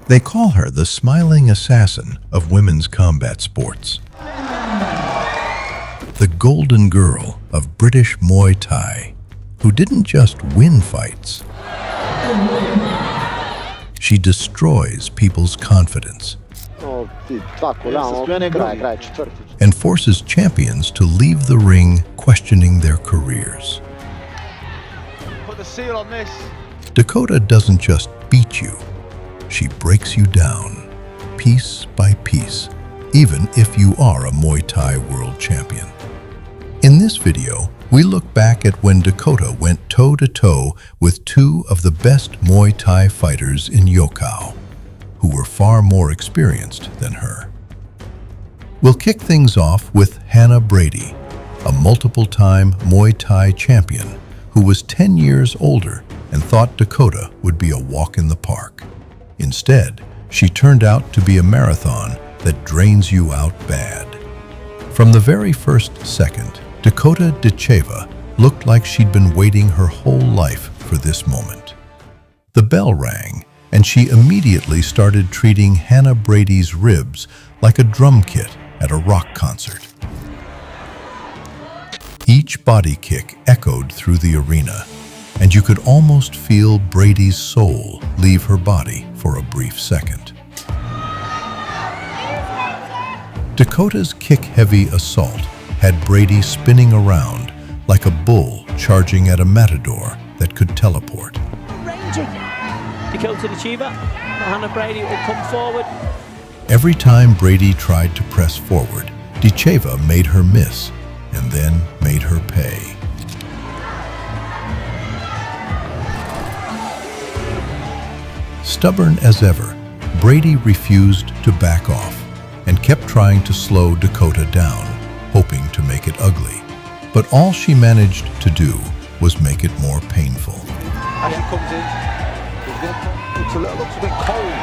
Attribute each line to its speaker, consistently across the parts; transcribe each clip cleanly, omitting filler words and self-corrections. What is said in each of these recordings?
Speaker 1: They call her the smiling assassin of women's combat sports. The golden girl of British Muay Thai, who didn't just win fights. She destroys people's confidence and forces champions to leave the ring questioning their careers.
Speaker 2: Put the seal on this.
Speaker 1: Dakota doesn't just beat you, she breaks you down, piece by piece, even if you are a Muay Thai world champion. In this video, we look back at when Dakota went toe-to-toe with two of the best Muay Thai fighters in Yokkao, who were far more experienced than her. We'll kick things off with Hannah Brady, a multiple-time Muay Thai champion who was 10 years older and thought Dakota would be a walk in the park. Instead, she turned out to be a marathon that drains you out bad. From the very first second, Dakota Ditcheva looked like she'd been waiting her whole life for this moment. The bell rang, and she immediately started treating Hannah Brady's ribs like a drum kit at a rock concert. Each body kick echoed through the arena, and you could almost feel Brady's soul leave her body for a brief second. Dakota's kick-heavy assault had Brady spinning around like a bull charging at a matador that could teleport.
Speaker 3: Dakota Ditcheva, Hannah Brady will come forward.
Speaker 1: Every time Brady tried to press forward, Ditcheva made her miss and then made her pay. Stubborn as ever, Brady refused to back off and kept trying to slow Dakota down, hoping to make it ugly. But all she managed to do was make it more painful.
Speaker 2: As he comes in, looks a bit cold.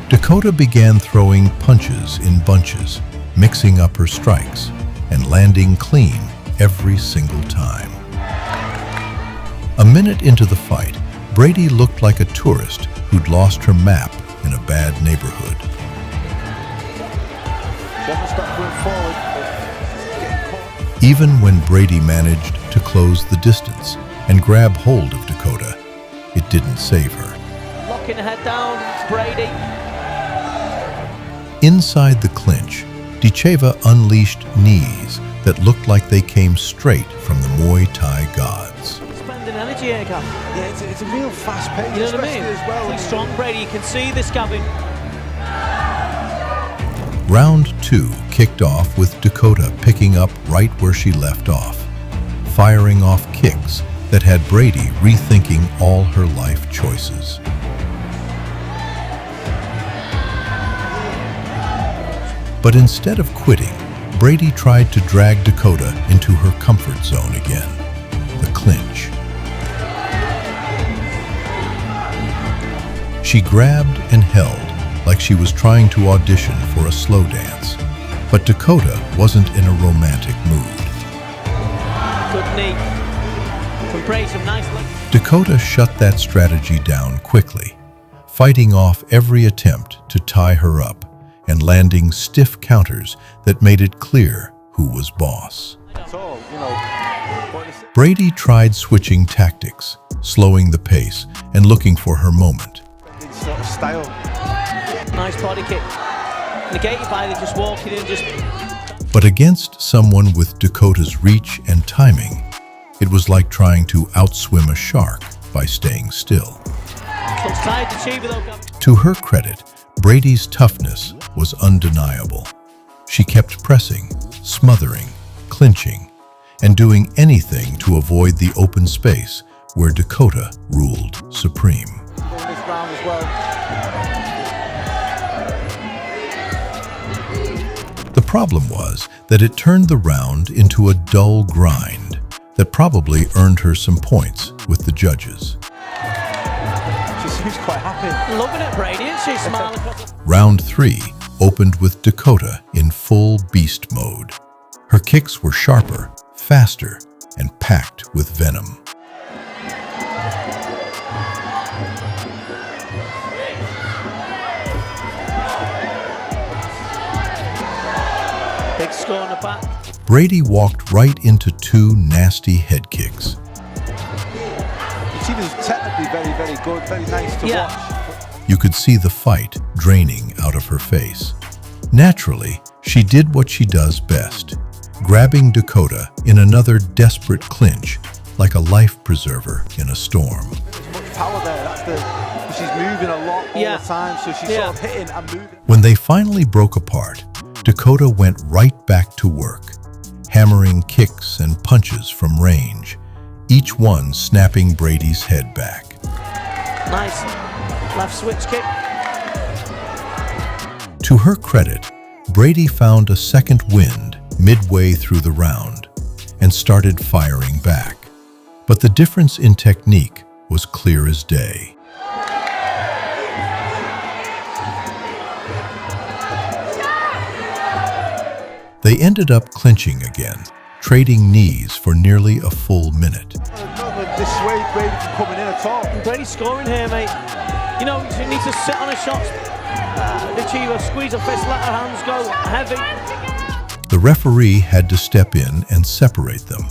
Speaker 1: Dakota began throwing punches in bunches, mixing up her strikes and landing clean every single time. A minute into the fight, Brady looked like a tourist who'd lost her map in a bad neighborhood. Even when Brady managed to close the distance and grab hold of Dakota, it didn't save her.
Speaker 3: Locking her head down, Brady.
Speaker 1: Inside the clinch, Ditcheva unleashed knees that looked like they came straight from the Muay Thai gods.
Speaker 3: Spending energy here, Gav.
Speaker 2: Yeah, it's a real fast pace,
Speaker 3: You know what I
Speaker 2: especially
Speaker 3: mean?
Speaker 2: as well.
Speaker 3: Really strong, Brady. You can see this, Gavin.
Speaker 1: Round 2 kicked off with Dakota picking up right where she left off, firing off kicks that had Brady rethinking all her life choices. But instead of quitting, Brady tried to drag Dakota into her comfort zone again, the clinch. She grabbed and held like she was trying to audition for a slow dance, but Dakota wasn't in a romantic mood.
Speaker 3: Good knee. From Brady, some nice legs.
Speaker 1: Dakota shut that strategy down quickly, fighting off every attempt to tie her up and landing stiff counters that made it clear who was boss.
Speaker 2: So,
Speaker 1: Brady tried switching tactics, slowing the pace and looking for her moment.
Speaker 2: sort of style.
Speaker 3: Nice body kick. Negated by the just walking in, just...
Speaker 1: But against someone with Dakota's reach and timing, it was like trying to outswim a shark by staying still.
Speaker 3: Looks tired to Ditcheva though, Gavin.
Speaker 1: To her credit, Brady's toughness was undeniable. She kept pressing, smothering, clinching, and doing anything to avoid the open space where Dakota ruled supreme.
Speaker 2: This round as well.
Speaker 1: The problem was that it turned the round into a dull grind that probably earned her some points with the judges.
Speaker 2: She seems quite happy.
Speaker 3: Loving it, Brady, isn't she? Smiling across the...
Speaker 1: Round 3 opened with Dakota in full beast mode. Her kicks were sharper, faster, and packed with venom.
Speaker 3: door in the back.
Speaker 1: Brady walked right into two nasty head kicks.
Speaker 2: She was technically very, very good, very nice to watch.
Speaker 1: You could see the fight draining out of her face. Naturally, she did what she does best, grabbing Dakota in another desperate clinch, like a life preserver in a storm.
Speaker 2: There's much power there. She's moving a lot all the time, so she's sort of hitting and moving.
Speaker 1: When they finally broke apart, Dakota went right back to work, hammering kicks and punches from range, each one snapping Brady's head back.
Speaker 3: Nice left switch kick.
Speaker 1: To her credit, Brady found a second wind midway through the round and started firing back. But the difference in technique was clear as day. They ended up clinching again, trading knees for nearly a full minute.
Speaker 2: Not dissuade Brady from coming in at all.
Speaker 3: Brady's scoring here, mate. You know, she needs to sit on her shots. Ditcheva, squeeze her fist, let her hands go heavy.
Speaker 1: The referee had to step in and separate them.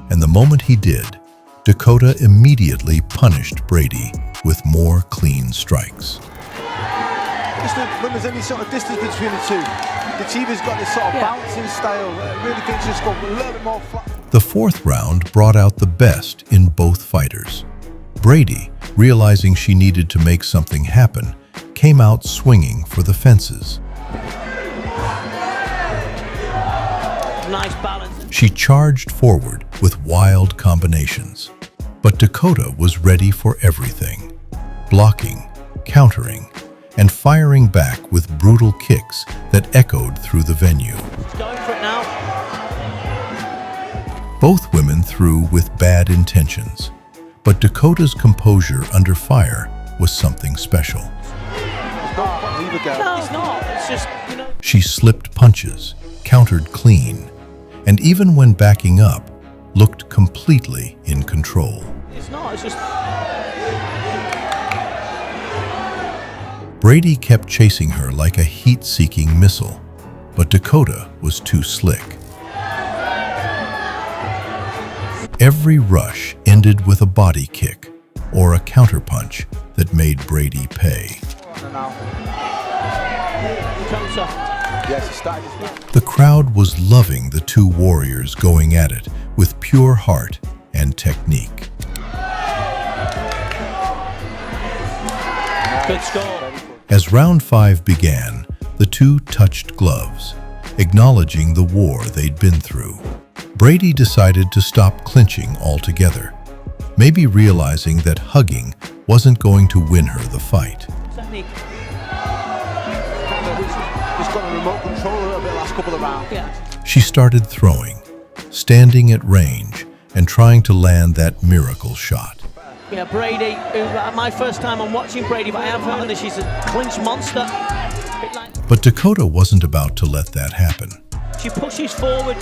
Speaker 1: And the moment he did, Dakota immediately punished Brady with more clean strikes.
Speaker 2: When there's any sort of distance between the two, Ditcheva's got this sort of bouncing style. I really think she's got a little bit more flat.
Speaker 1: The fourth round brought out the best in both fighters. Brady, realizing she needed to make something happen, came out swinging for the fences.
Speaker 3: Nice balance.
Speaker 1: She charged forward with wild combinations. But Dakota was ready for everything, blocking, countering, and firing back with brutal kicks that echoed through the venue.
Speaker 3: She's going for it now.
Speaker 1: Both women threw with bad intentions, but Dakota's composure under fire was something special.
Speaker 3: No, it's not. It's just, you know.
Speaker 1: She slipped punches, countered clean, and even when backing up, looked completely in control.
Speaker 3: It's not, it's just...
Speaker 1: Brady kept chasing her like a heat-seeking missile, but Dakota was too slick. Every rush ended with a body kick or a counterpunch that made Brady pay. The crowd was loving the two warriors going at it with pure heart and technique.
Speaker 3: Good score.
Speaker 1: As round 5 began, the two touched gloves, acknowledging the war they'd been through. Brady decided to stop clinching altogether, maybe realizing that hugging wasn't going to win her the fight.
Speaker 3: Technique.
Speaker 2: He's got a remote control a little bit last couple of rounds.
Speaker 3: Yeah.
Speaker 1: She started throwing, standing at range, and trying to land that miracle shot.
Speaker 3: Yeah, Brady, my first time I'm watching Brady, but I have heard that she's a clinch monster.
Speaker 1: But Dakota wasn't about to let that happen.
Speaker 3: She pushes forward.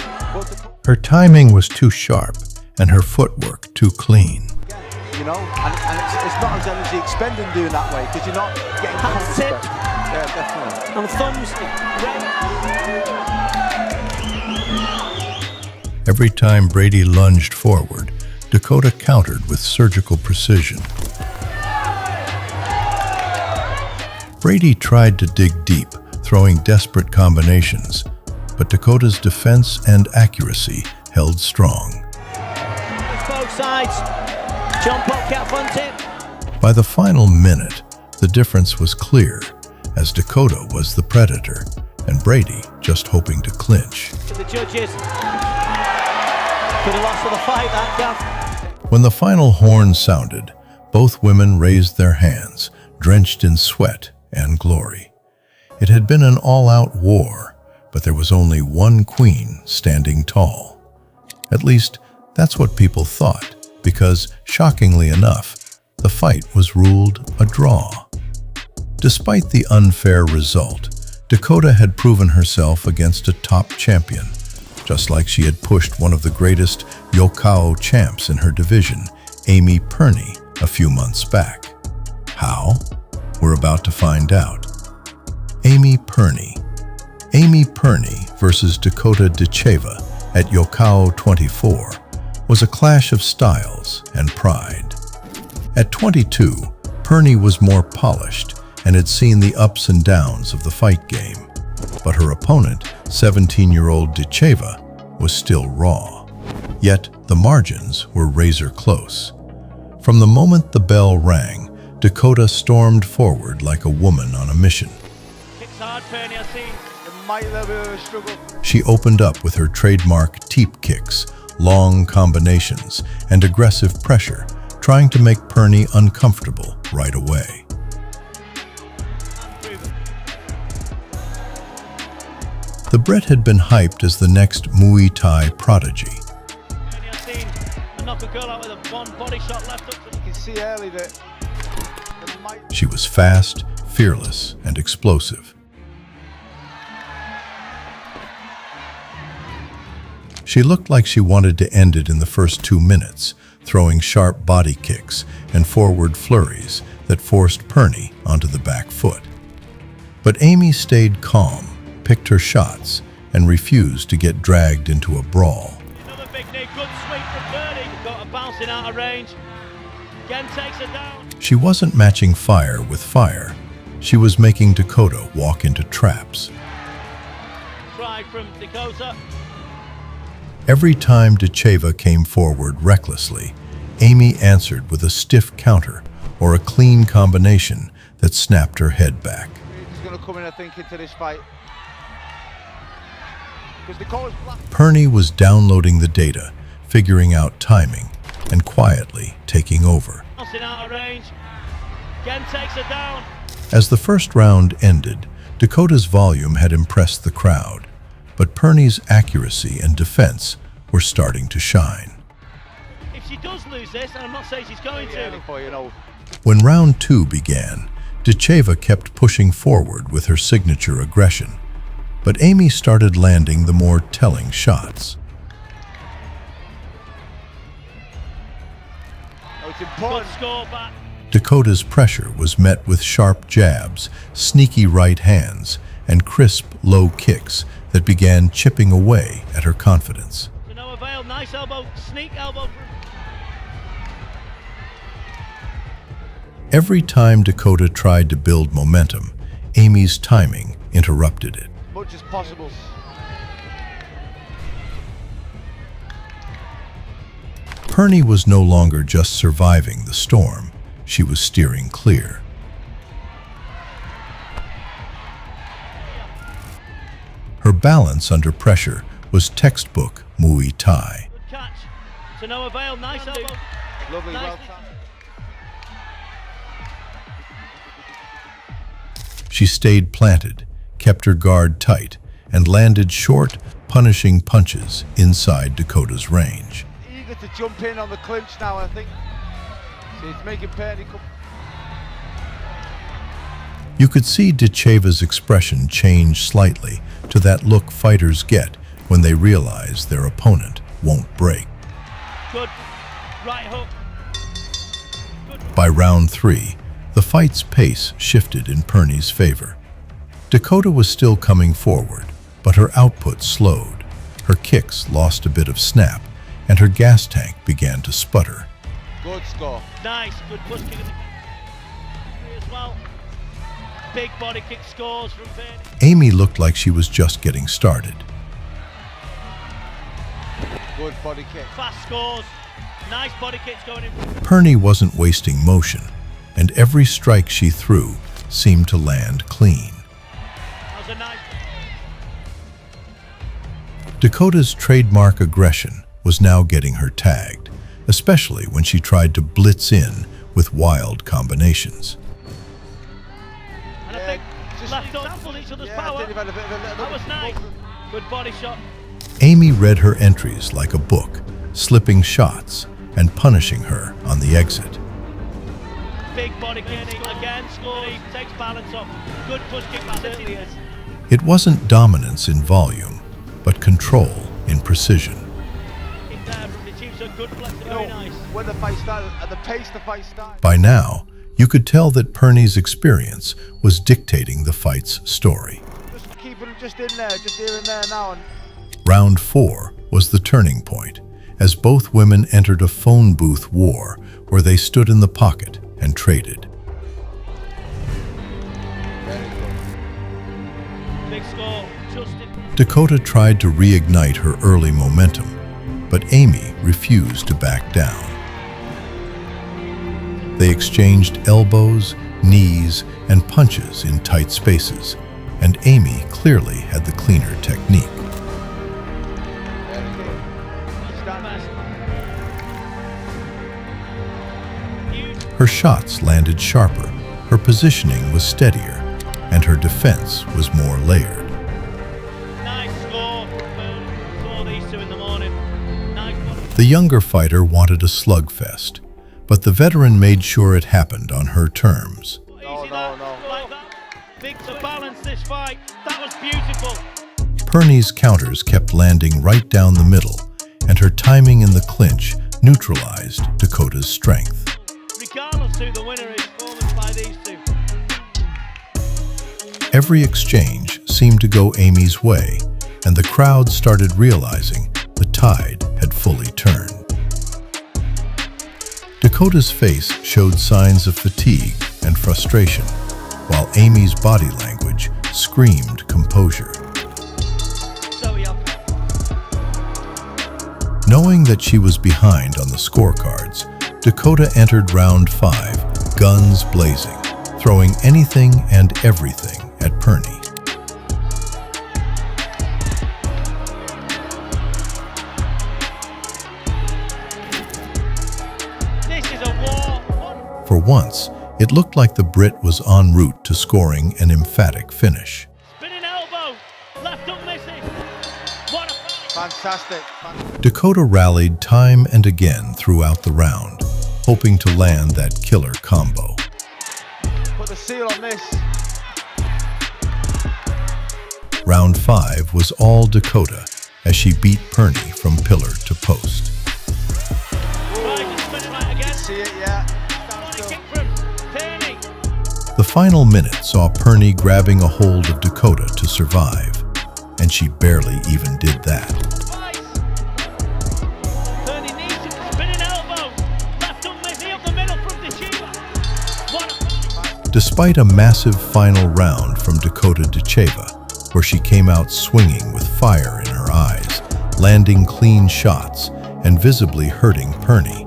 Speaker 1: Her timing was too sharp, and her footwork too clean.
Speaker 2: You know, and it's not as energy expending doing that way, because you're not getting
Speaker 3: Hands tipped.
Speaker 2: Yeah, definitely.
Speaker 3: And thumbs red.
Speaker 1: Every time Brady lunged forward, Dakota countered with surgical precision. Brady tried to dig deep, throwing desperate combinations, but Dakota's defense and accuracy held strong.
Speaker 3: Both sides. Jump up, cat front tip.
Speaker 1: By the final minute, the difference was clear, as Dakota was the predator, and Brady just hoping to clinch.
Speaker 3: To the judges. Could have lost for the fight, that gaff.
Speaker 1: When the final horn sounded, both women raised their hands, drenched in sweat and glory. It had been an all-out war, but there was only one queen standing tall. At least, that's what people thought, because, shockingly enough, the fight was ruled a draw. Despite the unfair result, Dakota had proven herself against a top champion, just like she had pushed one of the greatest Yokao champs in her division, Amy Perie, a few months back. How? We're about to find out. Amy Perie. Amy Perie versus Dakota Ditcheva at Yokkao 24 was a clash of styles and pride. At 22, Perie was more polished and had seen the ups and downs of the fight game. But her opponent, 17-year-old Ditcheva, was still raw. Yet the margins were razor close. From the moment the bell rang, Dakota stormed forward like a woman on a mission.
Speaker 3: Kicks hard, Perie, I see.
Speaker 2: There might be a bit of a struggle.
Speaker 1: She opened up with her trademark teep kicks, long combinations, and aggressive pressure, trying to make Perie uncomfortable right away. The Brit had been hyped as the next Muay Thai prodigy.
Speaker 3: Knock a girl out with a one body shot left up.
Speaker 2: You can see early that there might...
Speaker 1: She was fast, fearless, and explosive. She looked like she wanted to end it in the first 2 minutes, throwing sharp body kicks and forward flurries that forced Perie onto the back foot. But Amy stayed calm, picked her shots, and refused to get dragged into a brawl.
Speaker 3: Another big knee, good sweep from Brady. Dakota bouncing out of range. Again takes her down.
Speaker 1: She wasn't matching fire with fire. She was making Dakota walk into traps.
Speaker 3: Try from Dakota.
Speaker 1: Every time Ditcheva came forward recklessly, Amy answered with a stiff counter or a clean combination that snapped her head back.
Speaker 2: He's going to come in, I think, into this fight. Because Dakota's black.
Speaker 1: Perie was downloading the data, figuring out timing, and quietly taking over.
Speaker 3: Bouncing out of range. Again takes her down.
Speaker 1: As the first round ended, Dakota's volume had impressed the crowd, but Perie's accuracy and defense were starting to shine.
Speaker 3: If she does lose this, and I'm not saying she's going to.
Speaker 2: You know.
Speaker 1: When round 2 began, Ditcheva kept pushing forward with her signature aggression, but Amy started landing the more telling shots.
Speaker 2: Oh, it's
Speaker 3: Good
Speaker 2: important.
Speaker 3: score back.
Speaker 1: Dakota's pressure was met with sharp jabs, sneaky right hands, and crisp low kicks that began chipping away at her confidence.
Speaker 3: To no avail, nice elbow, sneak elbow.
Speaker 1: Every time Dakota tried to build momentum, Amy's timing interrupted it.
Speaker 2: Much as possible.
Speaker 1: Perie was no longer just surviving the storm, she was steering clear. Her balance under pressure was textbook Muay Thai.
Speaker 3: Good catch. To no avail, nice elbow.
Speaker 2: Lovely, well
Speaker 3: Nicely.
Speaker 2: timed.
Speaker 1: She stayed planted, kept her guard tight, and landed short, punishing punches inside Dakota's range.
Speaker 2: Eager to jump in on the clinch now, I think. See, it's making Perie come.
Speaker 1: You could see Ditcheva's expression change slightly to that look fighters get when they realize their opponent won't break.
Speaker 3: Good right hook.
Speaker 1: By round 3, the fight's pace shifted in Perie's favor. Dakota was still coming forward, but her output slowed. Her kicks lost a bit of snap, and her gas tank began to sputter.
Speaker 2: Good score.
Speaker 3: Nice, good push kick as well. Big body kick scores from Perie.
Speaker 1: Amy looked like she was just getting started.
Speaker 2: Good body kick.
Speaker 3: Fast scores. Nice body kicks going in.
Speaker 1: Perie wasn't wasting motion, and every strike she threw seemed to land clean.
Speaker 3: That was a nice.
Speaker 1: Dakota's trademark aggression was now getting her tagged, especially when she tried to blitz in with wild combinations.
Speaker 3: And I think left up sampled each other's
Speaker 2: Yeah, I
Speaker 3: power.
Speaker 2: think they've had a bit of a little
Speaker 3: That was
Speaker 2: bit
Speaker 3: nice.
Speaker 2: of both.
Speaker 3: Good body shot.
Speaker 1: Amy read her entries like a book, slipping shots and punishing her on the exit.
Speaker 3: Big body kick again. Scores. Takes balance off. Good push kick. Certainly is.
Speaker 1: It wasn't dominance in volume, but control in precision.
Speaker 3: In there from the Chiefs. A good flex.
Speaker 2: You
Speaker 3: Very
Speaker 2: know,
Speaker 3: nice.
Speaker 2: when the fight started, at the pace the fight started.
Speaker 1: By now, you could tell that Perie's experience was dictating the fight's story.
Speaker 2: Just keeping just in there, just here and there now. And
Speaker 1: Round 4 was the turning point, as both women entered a phone booth war where they stood in the pocket and traded.
Speaker 3: Big score, Justin.
Speaker 1: Dakota tried to reignite her early momentum, but Amy refused to back down. They exchanged elbows, knees, and punches in tight spaces, and Amy clearly had the cleaner technique. Her shots landed sharper, her positioning was steadier, and her defense was more layered.
Speaker 3: Nice score. Saw these two in the morning. Nice one.
Speaker 1: The younger fighter wanted a slugfest, but the veteran made sure it happened on her terms.
Speaker 3: Easy that, like that. Big to balance this fight. That was beautiful.
Speaker 1: Pernie's counters kept landing right down the middle, and her timing in the clinch neutralized Dakota's strength.
Speaker 3: Regardless who the winner is, performance by these two.
Speaker 1: Every exchange seemed to go Amy's way, and the crowd started realizing the tide had fully turned. Dakota's face showed signs of fatigue and frustration, while Amy's body language screamed composure.
Speaker 3: So we have.
Speaker 1: Knowing that she was behind on the scorecards, Dakota entered round 5, guns blazing, throwing anything and everything at Pernie.
Speaker 3: This is a war.
Speaker 1: For once, it looked like the Brit was en route to scoring an emphatic finish.
Speaker 3: Spinning elbow. Left up missing. What a fight.
Speaker 2: fantastic.
Speaker 1: Dakota rallied time and again throughout the round, hoping to land that killer combo.
Speaker 2: Put the seal on this.
Speaker 1: Round 5 was all Dakota as she beat Pernie from pillar to post.
Speaker 3: Right, spin it right again.
Speaker 2: See it, yeah.
Speaker 3: Body kick from Perie.
Speaker 1: The final minute saw Pernie grabbing a hold of Dakota to survive, and she barely even did that.
Speaker 3: Twice. Perie needs to spinning elbow. Left up missing up the middle from Ditcheva. What a fight.
Speaker 1: Despite a massive final round from Dakota Ditcheva, where she came out swinging with fire in her eyes, landing clean shots, and visibly hurting Pernie,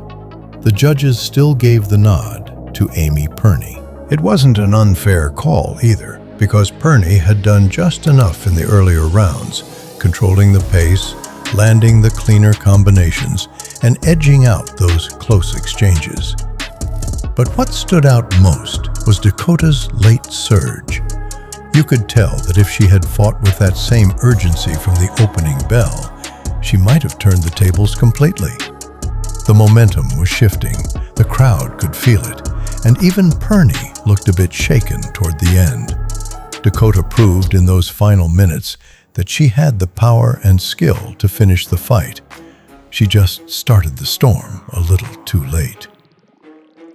Speaker 1: the judges still gave the nod to Amy Perie. It wasn't an unfair call either, because Pernie had done just enough in the earlier rounds, controlling the pace, landing the cleaner combinations, and edging out those close exchanges. But what stood out most was Dakota's late surge. You could tell that if she had fought with that same urgency from the opening bell, she might have turned the tables completely. The momentum was shifting, the crowd could feel it, and even Pernie looked a bit shaken toward the end. Dakota proved in those final minutes that she had the power and skill to finish the fight. She just started the storm a little too late.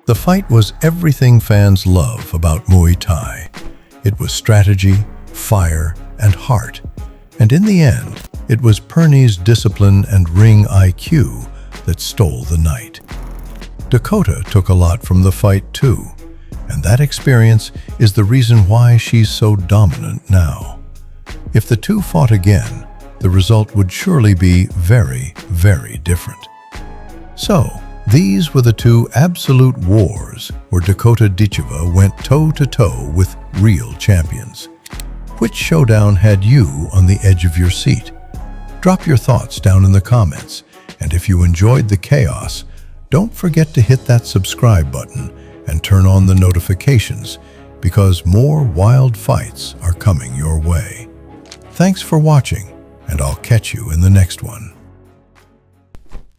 Speaker 1: The fight was everything fans love about Muay Thai. It was strategy, fire, and heart. And in the end, it was Pernie's discipline and ring IQ that stole the night. Dakota took a lot from the fight too, and that experience is the reason why she's so dominant now. If the two fought again, the result would surely be very, very different. So, these were the two absolute wars where Dakota Ditcheva went toe-to-toe with real champions. Which showdown had you on the edge of your seat? Drop your thoughts down in the comments, and if you enjoyed the chaos, don't forget to hit that subscribe button and turn on the notifications, because more wild fights are coming your way. Thanks for watching, and I'll catch you in the next one.